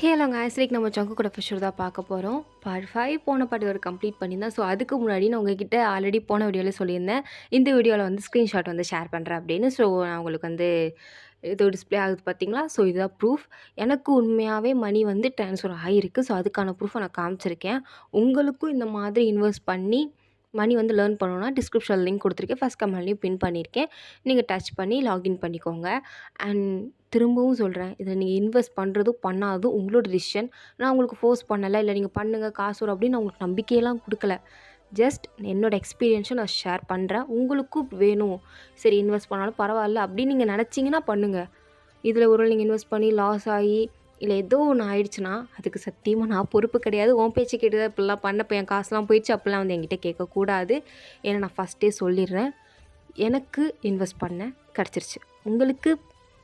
Hello guys, like நம்ம ஜங்கு கூட Fisher தான் பார்க்க போகிறோம். பார்ட் 5 போன பார்ட் ஒரு கம்ப்ளீட் பண்ணியிருந்தேன். ஸோ அதுக்கு முன்னாடி நான் உங்ககிட்ட ஆல்ரெடி போன வீடியோவில் சொல்லியிருந்தேன், இந்த வீடியோவில் வந்து ஸ்க்ரீன்ஷாட் வந்து ஷேர் பண்ணுறேன் அப்படின்னு. ஸோ நான் உங்களுக்கு வந்து இது டிஸ்பிளே ஆகுது பார்த்தீங்களா? ஸோ இதுதான் ப்ரூஃப். எனக்கு உண்மையாகவே மணி வந்து ட்ரான்ஸ்ஃபர் ஆகிருக்கு. ஸோ அதுக்கான ப்ரூஃபை நான் காமிச்சிருக்கேன். உங்களுக்கும் இந்த மாதிரி இன்வெஸ்ட் பண்ணி மணி வந்து லேர்ன் பண்ணணும்னா டிஸ்கிரிப்ஷன் லிங்க் கொடுத்துருக்கேன். ஃபஸ்ட் கமெண்ட்லேயும் பின் பண்ணியிருக்கேன். நீங்கள் டச் பண்ணி லாகின் பண்ணிக்கோங்க. அண்ட் திரும்பவும் சொல்கிறேன், இதில் நீங்கள் இன்வெஸ்ட் பண்ணுறதும் பண்ணாததும் உங்களோட டிசிஷன். நான் உங்களுக்கு ஃபோர்ஸ் பண்ணலை, இல்லை நீங்கள் பண்ணுங்கள் காசு வரும் அப்படின்னு நான் உங்களுக்கு நம்பிக்கையெல்லாம் கொடுக்கல. ஜஸ்ட் என்னோடய எக்ஸ்பீரியன்ஸை நான் ஷேர் பண்ணுறேன். உங்களுக்கும் வேணும், சரி இன்வெஸ்ட் பண்ணாலும் பரவாயில்ல அப்படின்னு நீங்கள் நினச்சிங்கன்னா பண்ணுங்கள். இதில் ஒரு நீங்கள் இன்வெஸ்ட் பண்ணி லாஸ் ஆகி இல்லை ஏதோ ஒன்று ஆயிடுச்சுன்னா அதுக்கு சத்தியமாக நான் பொறுப்பு கிடையாது. உன் பேச்சு கேட்டு இப்படிலாம் பண்ணப்போ என் காசுலாம் போயிடுச்சு அப்படிலாம் வந்து என்கிட்ட கேட்கக்கூடாது. ஏன்னா நான் ஃபஸ்ட்டே சொல்லிடுறேன், எனக்கு இன்வெஸ்ட் பண்ண கிடச்சிருச்சு. உங்களுக்கு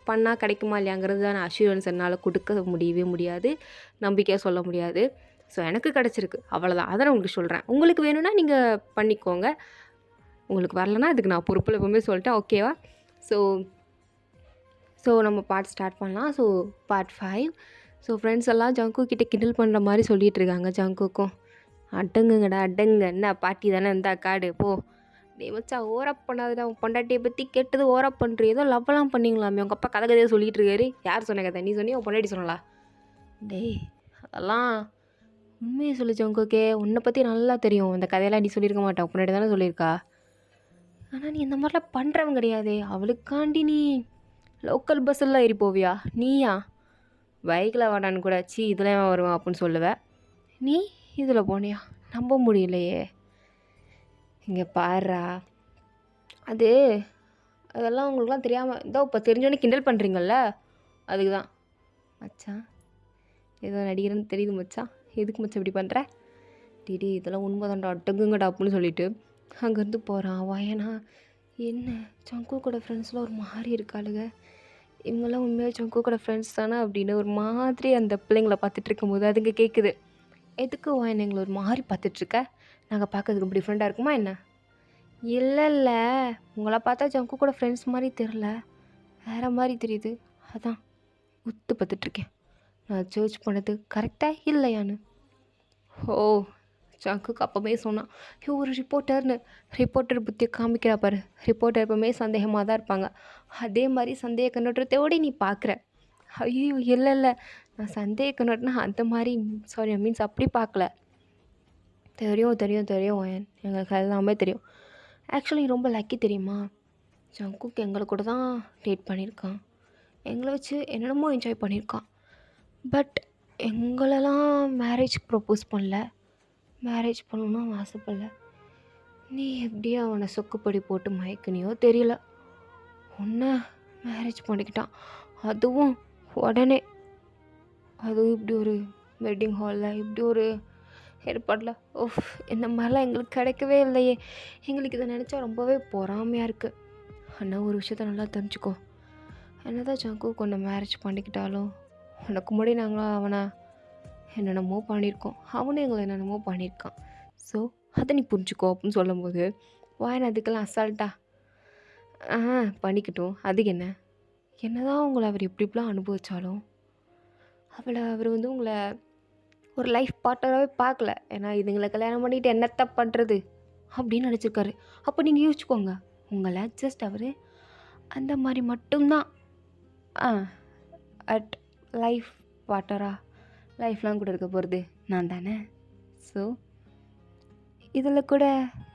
பண்ணால் கிடைக்குமா இல்லையாங்கிறது தான் அஷ்யூரன்ஸ் என்னால் கொடுக்க முடியவே முடியாது, நம்பிக்கையாக சொல்ல முடியாது. ஸோ எனக்கு கிடச்சிருக்கு, அவ்வளோதான். அதை நான் உங்களுக்கு சொல்கிறேன். உங்களுக்கு வேணும்னா நீங்கள் பண்ணிக்கோங்க, உங்களுக்கு வரலன்னா அதுக்கு நான் பொறுப்பில் எப்பவுமே சொல்லிட்டேன். ஓகேவா? ஸோ நம்ம பார்ட் ஸ்டார்ட் பண்ணலாம். So part 5. ஸோ ஃப்ரெண்ட்ஸ் எல்லாம் ஜங்கு கிட்டே கிண்டல் பண்ணுற மாதிரி சொல்லிகிட்ருக்காங்க. ஜங்குக்கும் அடங்குங்கடா அடங்க, என்ன பாட்டி தானே இருந்தா காடு போ. டே மச்சா ஓரப் பண்ணாதுடா, உன் பொண்டாட்டியை பற்றி கேட்டது ஓரப் பண்ணுறீ, ஏதோ லவ்வெல்லாம் பண்ணிங்களாமே. உங்கள் அப்பா கதை கதையாக சொல்லிகிட்டு இருக்காரு. யார் சொன்ன கதை? நீ சொன்னியா உன் பொண்டாட்டி சொன்னலா? டேய் அதெல்லாம் உண்மையை சொல்லி ஜங்குக்கே, உன்னை பற்றி நல்லா தெரியும். இந்த கதையெல்லாம் நீ சொல்லியிருக்க மாட்டேன், பொண்டாட்டி தானே சொல்லியிருக்கா. ஆனால் நீ இந்த மாதிரிலாம் பண்ணுறவங்க கிடையாதே. அவளுக்காண்டி நீ லோக்கல் பஸ்ஸெல்லாம் ஏறி போவியா? நீயா பைக்கில் வாடான்னு கூட சி இதெல்லாம் வருவான் அப்படின்னு சொல்லுவேன். நீ இதில் போனியா? நம்ப முடியலையே. இங்கே பாருடா, அதெல்லாம் உங்களுக்குலாம் தெரியாமல் இதோ இப்போ தெரிஞ்சோன்னே கிண்டல் பண்ணுறீங்கள்ல, அதுக்கு தான் மச்சான். ஏதோ நடிகர்னு தெரியுது மச்சான், எதுக்கு மச்சான் இப்படி பண்ணுற? டிடி இதெல்லாம் உண்மைதான்டா அட்டங்குங்கடா அப்படின்னு சொல்லிட்டு அங்கேருந்து போகிறான். வயனா என்ன ஜங்கு கூட ஃப்ரெண்ட்ஸ்லாம் ஒரு மாதிரி இருக்காளுங்க, இவங்கெல்லாம் உண்மையாக ஜங்கு கூட ஃப்ரெண்ட்ஸ் தானே அப்படின்னு ஒரு மாதிரி அந்த பிள்ளைங்களை பார்த்துட்டு இருக்கும்போது அதுங்க கேட்குது, எதுக்கு வாயன் எங்களை ஒரு மாதிரி பார்த்துட்ருக்க? நாங்கள் பார்க்கறதுக்கு ரொம்ப டிஃப்ரெண்ட்டாக இருக்குமா என்ன? இல்லை உங்களை பார்த்தா ஜங்கு கூட ஃப்ரெண்ட்ஸ் மாதிரி தெரில, வேறு மாதிரி தெரியுது. அதான் உத்து பார்த்துட்ருக்கேன், நான் சர்ச் பண்ணது கரெக்டாக இல்லையான்னு. ஓ ஜங்குக்கு அப்போவே சொன்னான், ஒரு ரிப்போர்ட்டர் புத்தியை காமிக்கிறா பாரு. ரிப்போர்ட்டர் எப்போவுமே சந்தேகமாக தான் இருப்பாங்க. அதே மாதிரி சந்தேக கண்ணோட்டத்தோடு நீ பார்க்குற. ஐயோ இல்லை நான் சந்தேக கண்ணோட்டனா அந்த மாதிரி சாரி மீன்ஸ் அப்படி பார்க்கல. தெரியும் எங்களுக்கு எல்லாமே தெரியும். ஆக்சுவலி ரொம்ப லக்கி தெரியுமா, ஜங்குக்கு எங்களை கூட தான் டேட் பண்ணியிருக்கான். எங்களை வச்சு என்னென்னமோ என்ஜாய் பண்ணியிருக்கான். பட் எங்களெல்லாம் மேரேஜ் ப்ரப்போஸ் பண்ணல, மேரேஜ் பண்ணணும்னு ஆசைப்படல. நீ எப்படியே அவனை சொக்குப்படி போட்டு மயக்கினியோ தெரியல, உன்னை மேரேஜ் பண்ணிக்கிட்டான். அதுவும் உடனே, அதுவும் இப்படி ஒரு வெட்டிங் ஹாலில் இப்படி ஒரு ஏற்பாடில். ஓஃப், இந்த மாதிரிலாம் எங்களுக்கு கிடைக்கவே இல்லையே. எங்களுக்கு இதை நினச்சா ரொம்பவே பொறாமையாக இருக்குது. ஆனால் ஒரு விஷயத்த நல்லா தெரிஞ்சுக்கோ, என்னதான் ஜங்கு கொண்டு மேரேஜ் பண்ணிக்கிட்டாலும் உனக்கு முன்னாடி நாங்களாம் அவனை என்னென்னமோ பண்ணியிருக்கோம், அவனும் எங்களை என்னென்னமோ பண்ணியிருக்கான். ஸோ அதை நீ புரிஞ்சுக்கோ அப்படின்னு சொல்லும்போது வாயன் அதுக்கெல்லாம் அசால்ட்டா பண்ணிக்கிட்டோம். அதுக்கு என்னதான் உங்களை அவர் இப்படிலாம் அனுபவித்தாலும் அவர் வந்து உங்களை ஒரு லைஃப் பார்ட்னராகவே பார்க்கல. ஏன்னா இதுங்களை கல்யாணம் பண்ணிட்டு என்னத்த பண்ணுறது அப்படின்னு நினச்சிருக்காரு. அப்போ நீங்கள் யோசிச்சுக்கோங்க, உங்களை ஜஸ்ட் அவர் அந்த மாதிரி மட்டும்தான் அட் லைஃப் பார்ட்னராக லைஃப்லாம் கூட இருக்க போகிறது நான் தானே. ஸோ இதில் கூட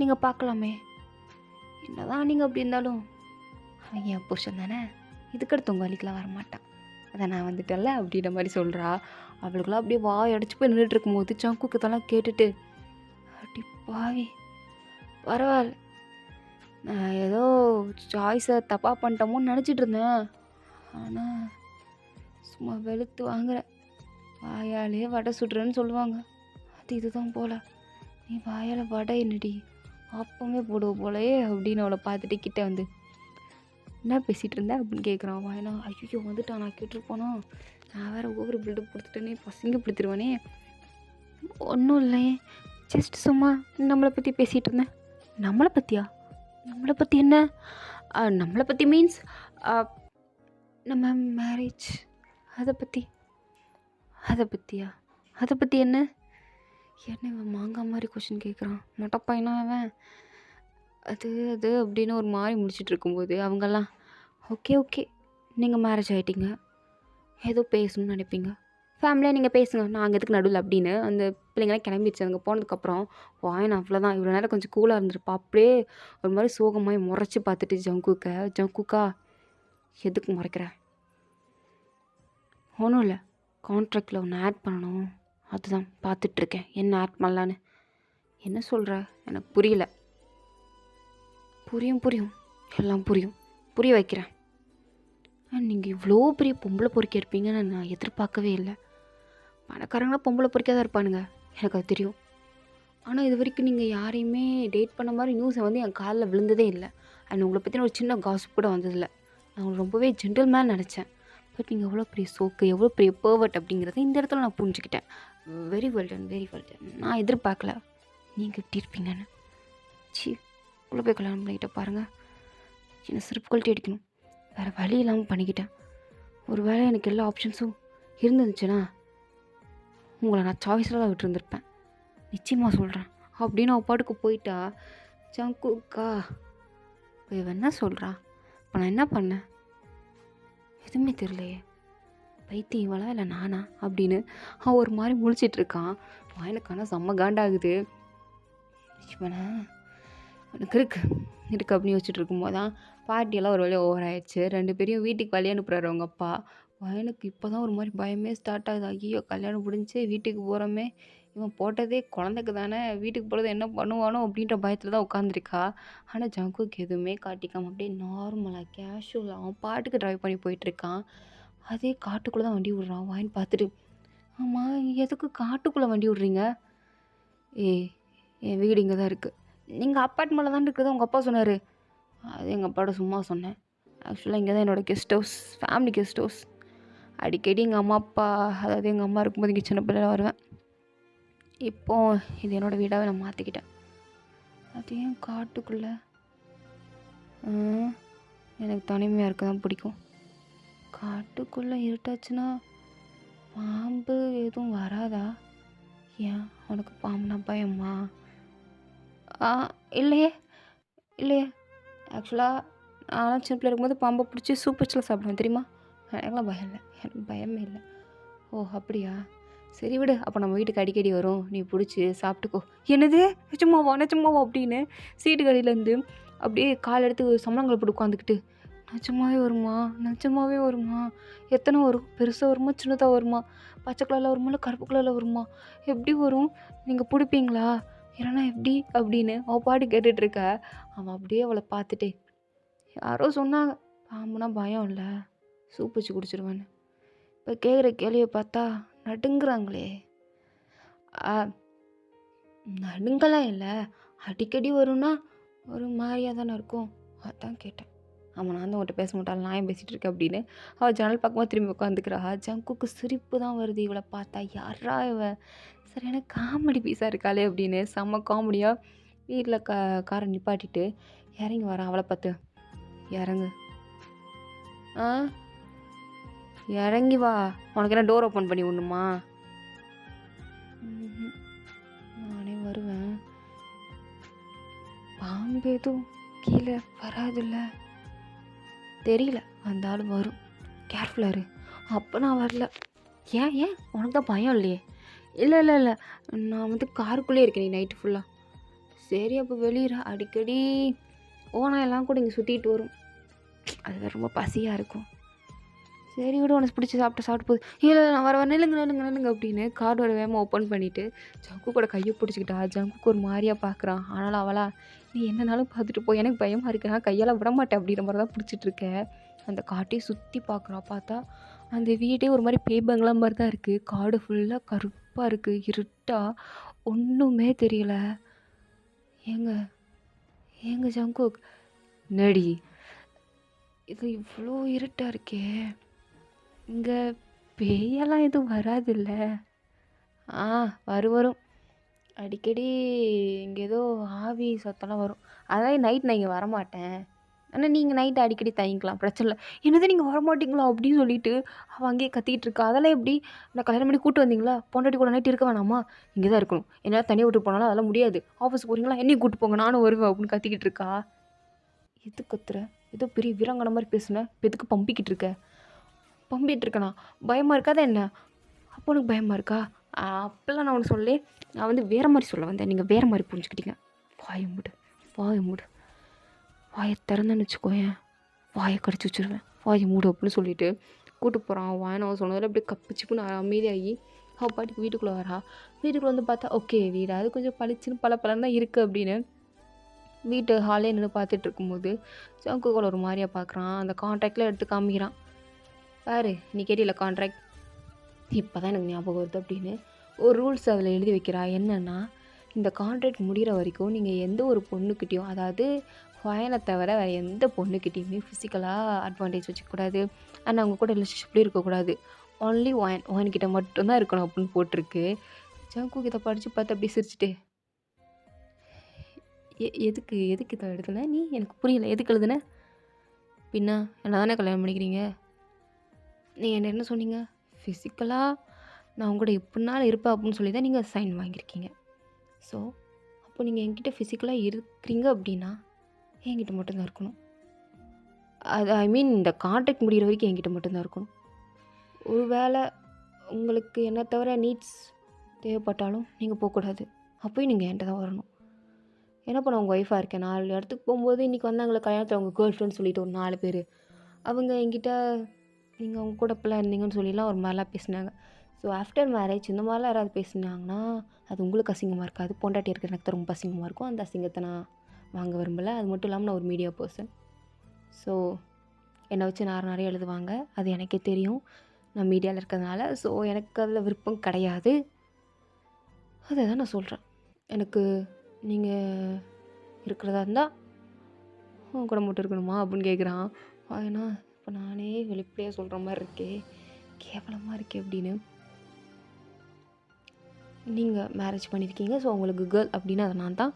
நீங்கள் பார்க்கலாமே, என்னதான் நீங்கள் அப்படி இருந்தாலும் அவன் என் புருஷன் தானே, இதுக்கடுத்து உங்கள் வலிக்கெலாம் வரமாட்டான், அதை நான் வந்துட்டேன்ல அப்படின்ற மாதிரி சொல்கிறா. அவளுக்கெல்லாம் அப்படியே வாய் அடிச்சு போய் நின்றுட்டு இருக்கும்போது ஜங்குக்கு இதெல்லாம் கேட்டுட்டு, அப்படி பாவி பரவாயில்ல, நான் ஏதோ சாய்ஸை தப்பாக பண்ணிட்டோமோன்னு நினச்சிட்டு இருந்தேன். ஆனால் சும்மா வெளுத்து வாங்குறேன், வாயாலே வடை சுடுறேன்னு சொல்லுவாங்க, அது இதுதான் போல். நீ வாயால் வடை என்னடி அப்பமே போடுவ போலையே அப்படின்னு அவளை பார்த்துட்டு கிட்டே வந்து, என்ன பேசிகிட்டு இருந்தேன் அப்படின்னு கேட்குறான். வாயனா ஐயோ வந்துட்டான், நான் கேட்டிருப்போனா, நான் வேறு ஒவ்வொரு பில்டப் கொடுத்துட்டேனே, பசங்கப்படுத்திடுவானே. ஒன்றும் இல்லையே, ஜஸ்ட் சும்மா நம்மளை பற்றி பேசிகிட்டு இருந்தேன். நம்மளை பற்றியா? நம்மளை பற்றி என்ன? நம்மளை பற்றி மீன்ஸ் நம்ம மேரேஜ், அதை பற்றி. அதை பற்றியா? அதை பற்றி என்ன? என்ன இவன் மாங்காய் மாதிரி கொஷின் கேட்குறான்? மொட்டை பையனா அவன்? அது அது அப்படின்னு ஒரு மாதிரி முடிச்சிட்டு இருக்கும்போது அவங்கெல்லாம் ஓகே ஓகே, நீங்கள் மேரேஜ் ஆகிட்டீங்க, ஏதோ பேசணும்னு நினைப்பீங்க, ஃபேமிலியாக நீங்கள் பேசுங்க, நாங்கள் எதுக்கு நடுவில் அப்படின்னு அந்த பிள்ளைங்களாம் கிளம்பிடுச்சு. அங்கே போனதுக்கப்புறம் வாயன் அவ்வளோதான். இவ்வளோ நேரம் கொஞ்சம் கூலாக இருந்திருப்பா, அப்படியே ஒரு மாதிரி சோகமாய் முறைச்சி பார்த்துட்டு ஜங்குக்கா எதுக்கு முறைக்கிற? ஒன்றும் இல்லை, கான்ட்ராக்டில் ஒன்று ஆட் பண்ணணும், அதுதான் பார்த்துட்ருக்கேன், என்ன ஆட் பண்ணலான்னு. என்ன சொல்கிற? எனக்கு புரியல. புரியும் எல்லாம் புரியும், புரிய வைக்கிறேன். நீங்கள் இவ்வளோ பெரிய பொம்பளை பொறுக்கி இருப்பீங்கன்னு நான் எதிர்பார்க்கவே இல்லை. பணக்காரங்களாம் பொம்பளை பொறுக்கியாக தான் இருப்பானுங்க, எனக்கு அது தெரியும். ஆனால் இது வரைக்கும் நீங்கள் யாரையுமே டேட் பண்ண மாதிரி நியூஸை வந்து என் காலில் விழுந்ததே இல்லை. அண்ட் உங்களை பற்றின ஒரு சின்ன காசிப் கூட வந்ததில்லை. நான் உங்களை ரொம்பவே ஜென்டில்மேன் நினச்சேன். பட் நீங்கள் எவ்வளோ பெரிய சோக்கு, எவ்வளோ பெரிய பர்வர்ட் அப்படிங்கிறத இந்த இடத்துல நான் புரிஞ்சுக்கிட்டேன். Very well done. நான் எதிர்பார்க்கல நீங்கள் இப்படி இருப்பீங்கன்னு. உள்ளே போய் கல்யாணம் பண்ணிக்கிட்ட பாருங்கள், சின்ன சிறப்பு குவாலிட்டி அடிக்கணும், வேறு வழி இல்லாமல் பண்ணிக்கிட்டேன். ஒரு வேளை எனக்கு எல்லா ஆப்ஷன்ஸும் இருந்துச்சுன்னா உங்களை நான் சாய்ஸில் தான் விட்டுருந்துருப்பேன், நிச்சயமாக சொல்கிறேன் அப்படின்னு அவள் பாட்டுக்கு போயிட்டா. ஜங்குக்கா இப்போ இவன் என்ன சொல்கிறா? இப்போ நான் என்ன பண்ணேன்? எதுவுமே தெரியலையே, பைத்தியம் இவளா இல்லை நானா அப்படின்னு அவன் ஒரு மாதிரி முழிச்சிட்ருக்கான். வாயனுக்கான செம்ம காண்டாகுது. இவனை எனக்கு இருக்கு அப்படின்னு வச்சுட்டு இருக்கும்போது தான் பாட்டியெல்லாம் ஒரு வழியாக ஓவர் ஆயிடுச்சு. 2 பேரையும் வீட்டுக்கு வழி அனுப்புகிறாரு அவங்க அப்பா. எனக்கு இப்போ தான் ஒரு மாதிரி பயமே ஸ்டார்ட் ஆகுது. ஐயோ, கல்யாணம் முடிஞ்சு வீட்டுக்கு போகிறோமே, இவன் போட்டதே குழந்தைக்கு தானே, வீட்டுக்கு போகிறது என்ன பண்ணுவானோ அப்படின்ற பயத்தில் தான் உட்காந்துருக்கா. ஆனால் ஜங்குக்கு எதுவுமே காட்டிக்காம அப்படியே நார்மலாக கேஷுவலாக அவன் பாட்டுக்கு ட்ரைவ் பண்ணி போயிட்டுருக்கான். அதே காட்டுக்குள்ளே தான் வண்டி விட்றான். வாயின்னு பார்த்துட்டு, ஆமாம் எதுக்கு காட்டுக்குள்ளே வண்டி விட்றீங்க? என் வீடு இங்கே தான் இருக்குது. நீங்கள் அப்பார்ட்மெண்ட்டில் தான் இருக்கிறதா உங்கள் அப்பா சொன்னார். அது எங்கள் அப்பாவோட சும்மா சொன்னேன். ஆக்சுவலாக இங்கே தான் என்னோடய guest house, family guest house. அடிக்கடி எங்கள் அம்மா அப்பா, அதாவது எங்கள் அம்மா இருக்கும்போது இங்கே சின்ன பிள்ளைல வருவேன். இப்போது இது என்னோடய வீடாகவே நான் மாற்றிக்கிட்டேன். அது ஏன் காட்டுக்குள்ளே? எனக்கு தனிமையாக இருக்க தான் பிடிக்கும். காட்டுக்குள்ளே இருட்டாச்சுன்னா பாம்பு எதுவும் வராதா? ஏன் உனக்கு பாம்புனா பயமா? இல்லையே. ஆக்சுவலாக நான் சின்ன பிள்ளை இருக்கும்போது பாம்பை பிடிச்சி சூப் வச்சுலாம் சாப்பிடுவேன், தெரியுமா? எனக்குலாம் பயம் இல்லை, எனக்கு பயமே இல்லை. ஓ அப்படியா, சரி விடு, அப்போ நம்ம வீட்டுக்கு அடிக்கடி வரும், நீ பிடிச்சி சாப்பிட்டுக்கோ. என்னது நிஜமாவா அப்படின்னு சீட்டு கடையிலேருந்து அப்படியே கால் எடுத்து சம்பளங்களை போட்டு உட்காந்துக்கிட்டு, நிஜமாவே வருமா? எத்தனை வரும்? பெருசாக வருமா, சின்னதாக வருமா, பச்சை கலரில் வருமா இல்லை கருப்பு கலரில் வருமா? எப்படி வரும்? நீங்கள் பிடிப்பீங்களா இல்லைனா எப்படி அப்படின்னு அவள் பாட்டு கேட்டுட்ருக்க. அவன் அப்படியே அவளை பார்த்துட்டே, யாரோ சொன்னாங்க பாம்புனா பயம் இல்லை, சூப் வச்சு குடிச்சிருவேன்னு. இப்போ கேட்குற கேள்வியை பார்த்தா நடுங்குறாங்களே. நடுங்கலாம் இல்லை, அடிக்கடி வரும்னா ஒரு மாதிரியாக தானே இருக்கும், அதான் கேட்டேன். ஆமாம், நான் தான் உங்கள்கிட்ட பேச மாட்டாள், நான் ஏன் பேசிகிட்டு இருக்கேன் அப்படின்னு அவள் ஜன்னல் பக்கமாக திரும்பி உட்காந்துக்கிறா. ஜங்குக்கு சிரிப்பு தான் வருது இவளை பார்த்தா. யாரா இவ சரியான காமெடி பீஸாக இருக்காளே அப்படின்னு செம்ம காமெடியாக வீட்டில் காரை நிப்பாட்டிட்டு இறங்கி வரான். அவளை பார்த்து, இறங்கு, இறங்கி வா, உனக்கு என்ன டோர் ஓப்பன் பண்ணி விடணுமா? நானே வருவேன், பாம்பு எதுவும் கீழே வராதுல்ல? தெரியல, வந்தாலும் வரும், கேர்ஃபுல்லாக இரு. அப்போ நான் வரல. ஏன் உனக்கு தான் பயம் இல்லையே? இல்லை நான் வந்து காருக்குள்ளே இருக்கேன் நீ நைட்டு ஃபுல்லாக. சரி, அப்போ வெளியிற அடிக்கடி ஓனா எல்லாம் கூட இங்கே சுற்றிட்டு வரும், அது ரொம்ப பசியாக இருக்கும். சரி விட, உனக்கு பிடிச்சி சாப்பிட்டு போகுது. இல்லை நான் வர நில்லுங்க அப்படின்னு கார்டோட வேகமாக ஓப்பன் பண்ணிவிட்டு ஜங்கு கூட கையை பிடிச்சிக்கிட்டா. ஜங்குக்கு ஒரு மாதிரியாக பார்க்குறான். ஆனாலும் அவளா, நீ என்னன்னாலும் பார்த்துட்டு போய், எனக்கு பயமாக இருக்கு, நான் கையெல்லாம் விட மாட்டேன் அப்படின்ற மாதிரி தான் பிடிச்சிட்ருக்கேன். அந்த காட்டையும் சுற்றி பார்க்குறா. பார்த்தா அந்த வீடே ஒரு மாதிரி பேய் மாதிரி தான் இருக்குது. காடு ஃபுல்லாக கருப்பாக இருக்குது, இருட்டாக, ஒன்றுமே தெரியல. ஏங்க ஜங்குக், நடி, இது இவ்வளோ இருட்டாக இருக்கே, இங்கே பேயெல்லாம் எதுவும் வராதில்ல? வரும், அடிக்கடி இங்கே ஏதோ ஆவி சத்தம்லாம் வரும். அதான் நைட் நான் இங்கே வரமாட்டேன், ஆனால் நீங்கள் நைட்டு அடிக்கடி தங்கிக்கலாம் பிரச்சனை இல்லை. என்னது நீங்கள் வரமாட்டீங்களா அப்படின்னு சொல்லிட்டு அவள் அங்கேயே கத்திக்கிட்டு இருக்கா. அதெல்லாம் எப்படி? நான் கல்யாணம் பண்ணி கூட்டு வந்தீங்களா? பொண்டாட்டி கூட நைட்டு இருக்க வேணாமா? இங்கே தான் இருக்கணும். என்னால் தனியாக விட்டு போனாலும் அதெல்லாம் முடியாது. ஆஃபீஸ் போகிறீங்களா? என்னையும் கூட்டு போங்க, நானும் வருவேன் அப்படின்னு கத்திக்கிட்டு இருக்கா. எது கத்துற? ஏதோ பெரிய வீராங்கனை மாதிரி பேசுனேன். இப்போ எதுக்கு பம்பிக்கிட்டு இருக்க? பம்பிட்டு இருக்கேனா? பயமாக இருக்காதா என்ன? அப்போ உனக்கு பயமாக இருக்கா? அப்போல்லாம் நான் ஒன்று சொல்லி நான் வந்து வேறு மாதிரி சொல்ல வந்தேன். நீங்கள் வேறு மாதிரி புரிஞ்சுக்கிட்டீங்க. வாயை மூடு, வாயை மூடு. வாயை திறந்தேன்னு வச்சுக்கோயேன், வாயை கடிச்சு வச்சுருவேன். வாயை மூடு அப்படின்னு சொல்லிட்டு கூட்டு போகிறான். வாயனை அவன் சொன்னதில் அப்படியே கப்பிச்சுப்புன்னு அமைதியாகி அவள் பாட்டுக்கு வீட்டுக்குள்ளே வரா. வீட்டுக்குள்ளே வந்து பார்த்தா ஓகே வீடாவது கொஞ்சம் பளிச்சுன்னு பல தான் இருக்குது அப்படின்னு வீட்டு ஹாலே நின்று பார்த்துட்டு இருக்கும்போது ஜங்குகோல் ஒரு மாதிரியாக பார்க்குறான். அந்த கான்ட்ராக்டில் எடுத்து காமிக்கிறான். பாரு நீ கேட்டில கான்ட்ராக்ட், இப்போ தான் எனக்கு ஞாபகம் வருது அப்படின்னு ஒரு ரூல்ஸ் அதில் எழுதி வைக்கிறா. என்னென்னா இந்த கான்ட்ராக்ட் முடிகிற வரைக்கும் நீங்கள் எந்த ஒரு பொண்ணுக்கிட்டேயும், அதாவது ஃபயனை தவிர வேறு எந்த பொண்ணுக்கிட்டேயுமே ஃபிசிக்கலாக அட்வான்டேஜ் வச்சுக்கூடாது, அண்ட் அவங்க கூட ரிலேஷன்ஷிப்லேயும் இருக்கக்கூடாது. ஒன்லி ஒயன்கிட்ட மட்டும்தான் இருக்கணும் அப்படின்னு போட்டிருக்கு. ஜங்கு இதை படித்து பார்த்து அப்படியே சிரிச்சுட்டு எதுக்கு இதை எழுதுன நீ? எனக்கு புரியல, எதுக்கு எழுதுன? பின்ன என்ன தானே கல்யாணம் பண்ணிக்கிறீங்க, நீங்கள் என்ன சொன்னீங்க? ஃபிசிக்கலாக நான் உங்கள்கூட எப்படினாலும் இருப்பேன் அப்படின்னு சொல்லி தான் நீங்கள் சைன் வாங்கியிருக்கீங்க. ஸோ அப்போ நீங்கள் என்கிட்ட ஃபிசிக்கலாக இருக்கிறீங்க அப்படின்னா என்கிட்ட மட்டும்தான் இருக்கணும். அது ஐ மீன் இந்த கான்ட்ராக்ட் முடிகிற வரைக்கும் என்கிட்ட மட்டும்தான் இருக்கணும். ஒரு வேளை உங்களுக்கு என்ன தவிர நீட்ஸ் தேவைப்பட்டாலும் நீங்கள் போகக்கூடாது. அப்போயும் நீங்கள் என்கிட்ட தான் வரணும். ஏன்னா இப்போ நான் உங்கள் ஒய்ஃபாக இருக்கேன். 4 இடத்துக்கு போகும்போது இன்றைக்கி வந்தாங்களே கல்யாணத்தில் அவங்க கேர்ள் ஃப்ரெண்ட் சொல்லிட்டு ஒரு 4 பேர், அவங்க என்கிட்ட நீங்கள் அவங்க கூட இப்போலாம் இருந்தீங்கன்னு சொல்லிலாம் ஒரு மாதிரிலாம் பேசினாங்க. ஸோ ஆஃப்டர் மேரேஜ் இந்த மாதிரிலாம் யாராவது பேசினாங்கன்னா அது உங்களுக்கு அசிங்கமாக இருக்காது, பொண்டாட்டி இருக்கிற எனக்கு ரொம்ப அசிங்கமாக இருக்கும். அந்த அசிங்கத்தை நான் வாங்க விரும்பலை. அது மட்டும் இல்லாமல் நான் ஒரு மீடியா பர்சன். ஸோ என்னை வச்சு நிறைய எழுதுவாங்க, அது எனக்கே தெரியும், நான் மீடியாவில் இருக்கிறதுனால. ஸோ எனக்கு அதில் விருப்பம் கிடையாது. அதை தான் நான் சொல்கிறேன். எனக்கு நீங்கள் இருக்கிறதா இருந்தால் உன் கூட மட்டும் இருக்கணுமா அப்படின்னு கேட்குறான். ஏன்னா இப்போ நானே வெளிப்படையாக சொல்கிற மாதிரி இருக்கே, கேவலமாக இருக்கே அப்படின்னு. நீங்கள் மேரேஜ் பண்ணியிருக்கீங்க, ஸோ உங்களுக்கு கேர்ள் அப்படின்னு அதை நான் தான்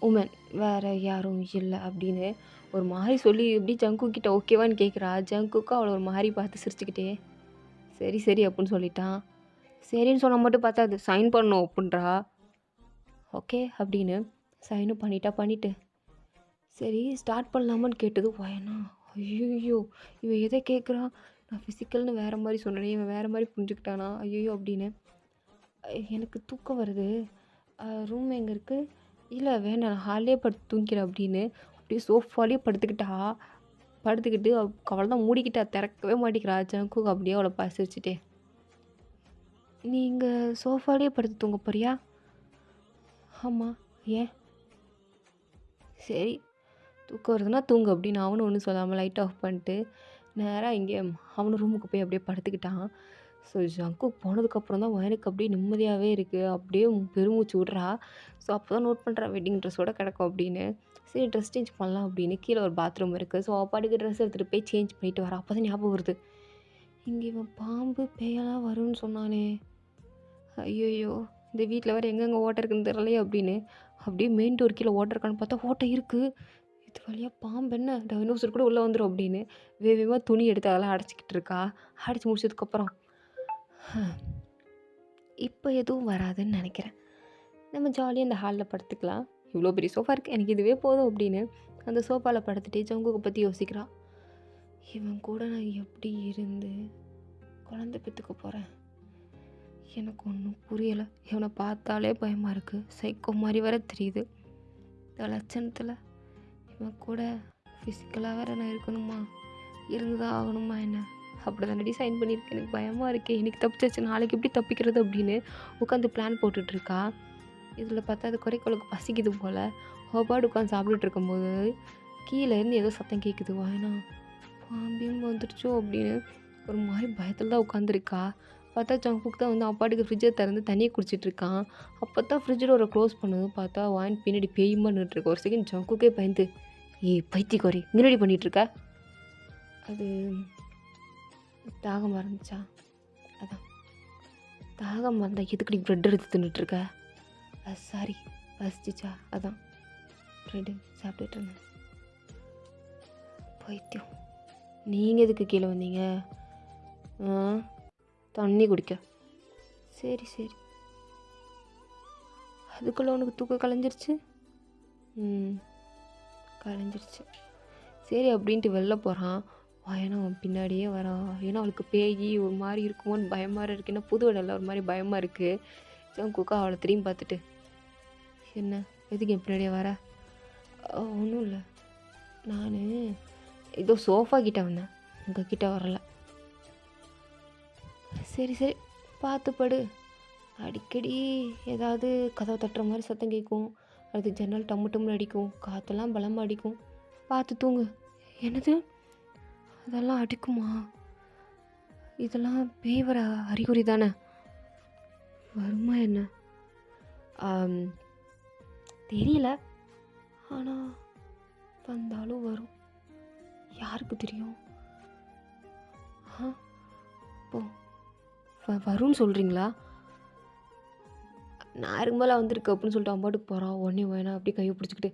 உமன், வேறு யாரும் இல்லை அப்படின்னு ஒரு மாதிரி சொல்லி எப்படி ஜங்கு கிட்ட ஓகேவான்னு கேட்குறா. ஜங்குக்கு அவளை ஒரு மாதிரி பார்த்து சிரிச்சுக்கிட்டே சரி அப்படின்னு சொல்லிட்டான். சரின்னு சொன்னால் மட்டும் பார்த்தா அது சைன் பண்ணணும் அப்படின்றா. ஓகே அப்படின்னு சைனும் பண்ணிட்டு சரி ஸ்டார்ட் பண்ணலாமான்னு கேட்டது வயனா. ஐயோ இவன் எதை கேட்குறான், நான் ஃபிசிக்கல்னு வேறு மாதிரி சொன்னேனே, இவன் வேறு மாதிரி புரிஞ்சுக்கிட்டானா ஐயோ அப்படின்னு. எனக்கு தூக்கம் வருது, ரூம் எங்கே இருக்குது? இல்லை வேண்டாம் நான் ஹாலே படுத்து தூங்கிக்கிறேன் அப்படின்னு அப்படியே சோஃபாலே படுத்துக்கிட்டு அவளை தான் மூடிக்கிட்டா, திறக்கவே மாட்டேங்கிறா. ஜங்கு அப்படியே அவளை பசிச்சுட்டே, நீங்கள் சோஃபாலே படுத்து தூங்க போறியா? ஆமாம், ஏன்? சரி தூக்கம் வருதுன்னா தூங்கு அப்படின்னு அவனும் ஒன்றும் சொல்லாமல் லைட் ஆஃப் பண்ணிட்டு நேராக இங்கே அவனும் ரூமுக்கு போய் அப்படியே படுத்துக்கிட்டான். ஸோ ஜங்கு போனதுக்கப்புறம் தான் வயனுக்கு அப்படியே நிம்மதியாகவே இருக்குது, அப்படியே பெருமூச்சு விட்றா. ஸோ அப்போ தான் நோட் பண்ணுறா வெட்டிங் ட்ரெஸ்ஸோடு கிடக்கும் அப்படின்னு. சரி ட்ரெஸ் சேஞ்ச் பண்ணலாம் அப்படின்னு கீழே ஒரு பாத்ரூம் இருக்குது. ஸோ அப்பாட்டுக்கு ட்ரெஸ் எடுத்துகிட்டு போய் சேஞ்ச் பண்ணிட்டு வரா. அப்போ தான் ஞாபகம் வருது, இங்கே இவன் பாம்பு பேயெல்லாம் வரும்னு சொன்னானே, ஐயோயோ இந்த வீட்டில் வேறு எங்கெங்கே ஓட்டை இருக்குன்னு தெரியலையே அப்படின்னு அப்படியே மெயின் டோர் கீழே ஓட்டை இருக்கான்னு பார்த்தா ஓட்டை இருக்குது. இது வழியாக பாம்பு என்ன டைனோசர் கூட உள்ளே வந்துடும் அப்படின்னு வேகமாக துணி எடுத்து அதெல்லாம் அடைச்சிக்கிட்டு இருக்கா. அடைச்சி முடிச்சதுக்கப்புறம் இப்போ எதுவும் வராதுன்னு நினைக்கிறேன், நம்ம ஜாலியாக இந்த ஹாலில் படுத்துக்கலாம், இவ்வளோ பெரிய சோஃபா இருக்குது, எனக்கு இதுவே போதும் அப்படின்னு அந்த சோஃபாவில் படுத்துகிட்டே ஜங்குவை பற்றி யோசிக்கிறான். இவன் கூட நான் எப்படி இருந்து குழந்தை பெற்றுக்க போகிறேன், எனக்கு ஒன்றும் புரியலை. இவனை பார்த்தாலே பயமாக இருக்குது, சைக்கோ மாதிரி வேற தெரியுது. இந்த லட்சணத்தில் இவன் கூட ஃபிசிக்கலாக வேறு நான் இருக்கணுமா, இருந்து தான் ஆகணுமா என்ன, அப்படி தானடி சைன் பண்ணியிருக்கேன், எனக்கு பயமாக இருக்கே, எனக்கு தப்பிச்சாச்சு நாளைக்கு எப்படி தப்பிக்கிறது அப்படின்னு உட்காந்து பிளான் போட்டுட்ருக்கா. இதில் பார்த்தா அது குறைக்கொழுக்கு பசிக்குது போல். ஹோபாடு உட்காந்து சாப்பிட்டுட்டு இருக்கும்போது கீழேருந்து ஏதோ சத்தம் கேட்குது, வாயனா பாம்பியும் வந்துடுச்சோ அப்படின்னு ஒரு மாதிரி பயத்தில் தான் உட்காந்துருக்கா. பார்த்தா ஜங்குக்கு தான் வந்து அப்பாட்டுக்கு ஃப்ரிட்ஜை திறந்து தண்ணியை குடிச்சிட்ருக்கான். அப்போ தான் ஃப்ரிட்ஜ் டோரை க்ளோஸ் பண்ணது பார்த்தா வாயின் பின்னாடி பேயுமான்னுட்டுருக்க. ஒரு செகண்ட் ஜங்குக்கே பயந்து, பைத்தியக்காரி முன்னாடி பண்ணிகிட்ருக்க, அது தாகம் மறந்துச்சா, அதான் தாகம் மறந்தா எதுக்கடி ப்ரெட் எடுத்து தின்னுட்ருக்க, சாரி பசிச்சிச்சா, அதான் ப்ரெட்டு சாப்பிட்டுட்டு இருந்தேன். பைத்தியம். நீங்கள் எதுக்கு கீழே வந்தீங்க? தண்ணி குடிக்க. சரி சரி, அதுக்குள்ளே உனக்கு தூக்கம் கலைஞ்சிருச்சு? கலைஞ்சிருச்சு. சரி அப்படின்ட்டு வெளில போகிறான். ஏன்னா அவன் பின்னாடியே வரான். ஏன்னா அவளுக்கு பேய் ஒரு மாதிரி இருக்குமோன்னு பயமாக இருக்குது. ஏன்னா புது இடம்ல ஒரு மாதிரி பயமாக இருக்குது. ஜங்குக்கா அவளை திரும்பி பார்த்துட்டு, என்ன எதுக்கு என் பின்னாடியே வர? ஒன்றும் இல்லை, நான் ஏதோ சோஃபா கிட்ட வந்தேன், உங்கள் கிட்ட வரல. சரி சரி, பார்த்து படு. அடிக்கடி ஏதாவது கதவை தட்டுற மாதிரி சத்தம் கேட்கும், அது ஜன்னல் டம்மு டம்முன்னு அடிக்கும், காற்றெல்லாம் பலமாக அடிக்கும், பார்த்து தூங்கு. என்னது, அதெல்லாம் அடிக்குமா? இதெல்லாம் பேய் வர அறிகுறி தானே? வருமா என்ன? தெரியல, ஆனால் வந்தாலும் வரும், யாருக்கு தெரியும்? இப்போ வரும்னு சொல்கிறீங்களா? நார்மலாக வந்திருக்கு அப்படின்னு சொல்லிட்டு அவன் பாட்டுக்கு போகிறான். உடனே வேணாம் அப்படியே கையை பிடிச்சிக்கிட்டு,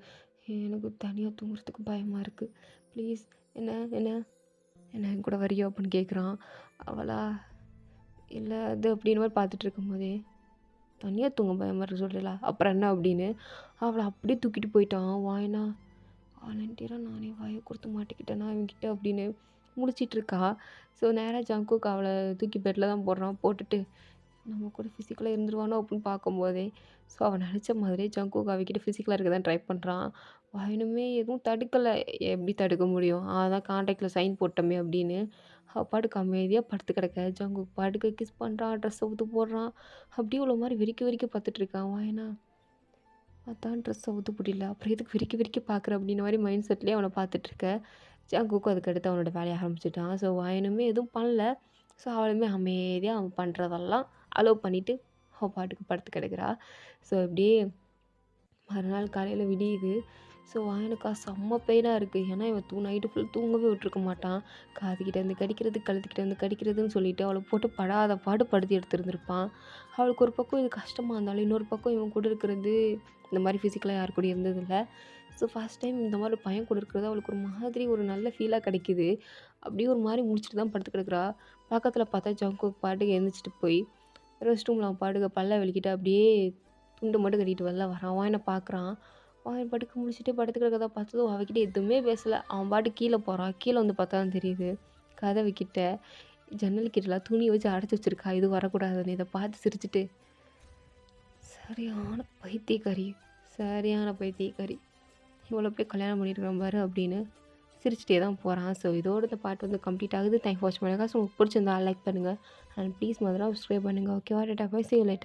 எனக்கு தனியாக தூங்குறதுக்கு பயமாக இருக்குது, ப்ளீஸ் என்ன என்ன என்ன என் கூட வரியோ அப்படின்னு கேட்குறான். அவளா இல்லை அது அப்படின்னு மாதிரி பார்த்துட்டு இருக்கும்போதே, தனியாக தூங்க பயமாக இருக்கு சொல்கிறீங்களா, அப்புறம் என்ன அப்படின்னு அவளை அப்படியே தூக்கிட்டு போயிட்டான். வாயினா வாலண்டியராக நானே வாயை கொடுத்து மாட்டிக்கிட்டேன்னா இவங்கிட்ட அப்படின்னு முடிச்சிட்டு இருக்கா. ஸோ நேராக ஜங்குக்கு அவளை தூக்கி பெட்டில் தான் போடுறான். போட்டுட்டு நம்ம கூட ஃபிசிக்கலாக இருந்துருவானோ அப்படின்னு பார்க்கும்போதே, ஸோ அவன் நினச்ச மாதிரியே ஜங்குக் அவகிட்ட ஃபிசிக்கலாக இருக்க தான் ட்ரை பண்ணுறான். வாயினுமே எதுவும் தடுக்கலை, எப்படி தடுக்க முடியும்? அதான் கான்ட்ராக்டில் சைன் போட்டோமே அப்படின்னு அவள் பாட்டுக்கு அமைதியாக படுத்து கிடக்க. ஜங்குக் பாட்டுக்கு கிஸ் பண்ணுறான், ட்ரெஸ்ஸை ஊற்று போடுறான், அப்படியே இவ்வளோ மாதிரி விரிக்க பார்த்துட்ருக்கான். வாயினா அதான் ட்ரெஸ்ஸை ஊற்று முடியல, அப்புறம் எதுக்கு விரிக்க பார்க்குற அப்படின்ற மாதிரி மைண்ட் செட்லேயே அவனை பார்த்துட்ருக்க. ஜங்குக்கும் அதுக்கடுத்து அவனோட வேலையை ஆரம்பிச்சிட்டான். ஸோ வாயினுமே எதுவும் பண்ணல. ஸோ அவளுமே அமைதியாக அவன் பண்ணுறதெல்லாம் அலோவ் பண்ணிவிட்டு அவள் பாட்டுக்கு படுத்து கிடக்குறா. ஸோ இப்படியே மறுநாள் காலையில் விடியுது. ஸோ வாயனுக்கா செம்ம பெயினாக இருக்குது. ஏன்னா இவன் நைட்டு ஃபுல் தூங்கவே விட்டுருக்க மாட்டான். காதுகிட்ட இருந்து கடிக்கிறது, கழுத்துக்கிட்ட இருந்து கடிக்கிறதுன்னு சொல்லிட்டு அவளை போட்டு படாத பாடு படுத்தி எடுத்துருந்துருப்பான். அவளுக்கு ஒரு பக்கம் இது கஷ்டமாக இருந்தாலும் இன்னொரு பக்கம் இவன் கூட இருக்கிறது இந்த மாதிரி ஃபிசிக்கலாக யார் கூட இருந்ததில்லை. ஸோ ஃபஸ்ட் டைம் இந்த மாதிரி பையன் கூட இருக்கிறது அவளுக்கு ஒரு மாதிரி ஒரு நல்ல ஃபீலாக கிடைக்கிது. அப்படியே ஒரு மாதிரி முடிச்சுட்டு தான் படுத்து கிடக்குறா. பக்கத்தில் பார்த்தா ஜங்குக் பாட்டுக்கு எழுந்திரிச்சிட்டு போய் ரெஸ்ட் ரூமில் அவன் பாட்டுக்கு பல்ல வெளிக்கிட்டு அப்படியே துண்டு மட்டும் கட்டிட்டு வெளில வரான். அவன் என்ன பார்க்குறான். அவன் படுக்க முடிச்சுட்டு படுத்து கிடக்கறத பார்த்ததும் அவகிட்ட எதுவுமே பேசலை. அவன் பாட்டு கீழே போகிறான். கீழே வந்து பார்த்தா தான் தெரியுது, கதவுக்கிட்ட ஜன்னல் கிட்டலாம் துணியை வச்சு அடைச்சி வச்சுருக்கா, இது வரக்கூடாதுன்னு. இதை பார்த்து சிரிச்சுட்டு, சரியான பைத்தியக்காரி, இவ்வளோ போய் கல்யாணம் பண்ணியிருக்கான் பாரு அப்படின்னு சிரிச்சிட்டே தான் போகிறான். ஸோ இதோட இந்த பாட்டு வந்து கம்ப்ளீட் ஆகுது. தேங்க் ஃபார் வாட்சிங். உங்களுக்கு பிடிச்சிருந்தா லைக் பண்ணுங்கள் அண்ட் ப்ளீஸ் மதராக சப்ஸ்கிரைப் பண்ணுங்கள். ஓகேவா? Tata bye, see you later.